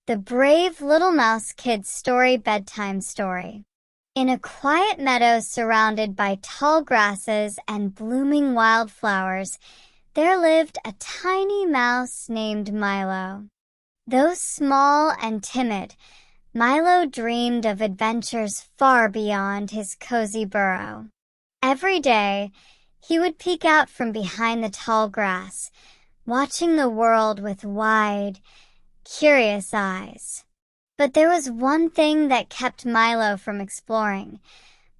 The Brave Little Mouse Kids Story Bedtime Story. In a quiet meadow surrounded by tall grasses and blooming wildflowers, there lived a tiny mouse named Milo. Though small and timid, Milo dreamed of adventures far beyond his cozy burrow. Every day, he would peek out from behind the tall grass, watching the world with wide, curious eyes. But there was one thing that kept Milo from exploring: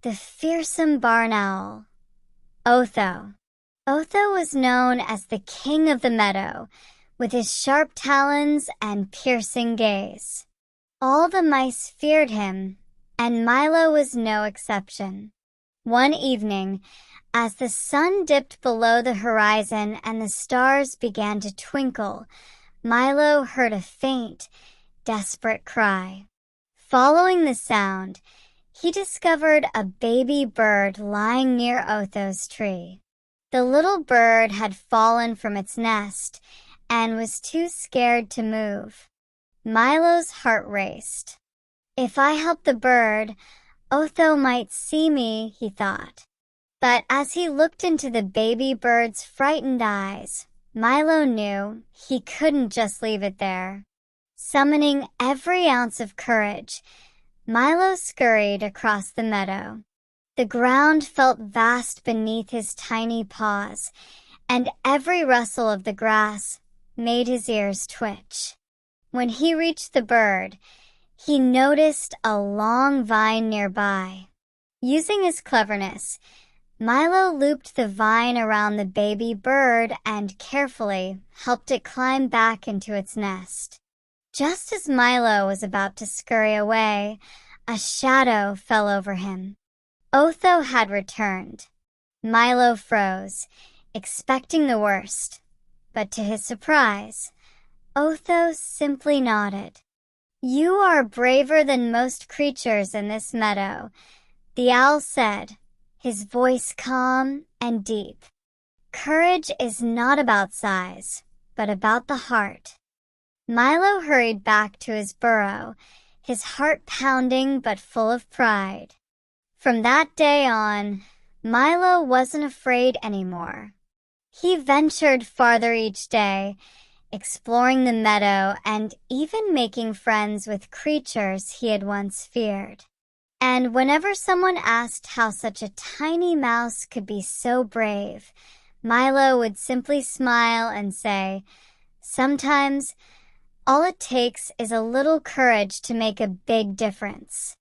the fearsome barn owl, Otho. Otho was known as the king of the meadow, with his sharp talons and piercing gaze. All the mice feared him, and Milo was no exception. One evening, as the sun dipped below the horizon and the stars began to twinkle, Milo heard a faint, desperate cry. Following the sound, he discovered a baby bird lying near Otho's tree. The little bird had fallen from its nest and was too scared to move. Milo's heart raced. If I help the bird, Otho might see me, he thought. But as he looked into the baby bird's frightened eyes, Milo knew he couldn't just leave it there. Summoning every ounce of courage, Milo scurried across the meadow. The ground felt vast beneath his tiny paws, and every rustle of the grass made his ears twitch. When he reached the bird, he noticed a long vine nearby. Using his cleverness, Milo looped the vine around the baby bird and carefully helped it climb back into its nest. Just as Milo was about to scurry away, a shadow fell over him. Otho had returned. Milo froze, expecting the worst, but to his surprise, Otho simply nodded. "You are braver than most creatures in this meadow," the owl said, his voice calm and deep. "Courage is not about size, but about the heart." Milo hurried back to his burrow, his heart pounding but full of pride. From that day on, Milo wasn't afraid anymore. He ventured farther each day, exploring the meadow and even making friends with creatures he had once feared. And whenever someone asked how such a tiny mouse could be so brave, Milo would simply smile and say, "Sometimes, all it takes is a little courage to make a big difference."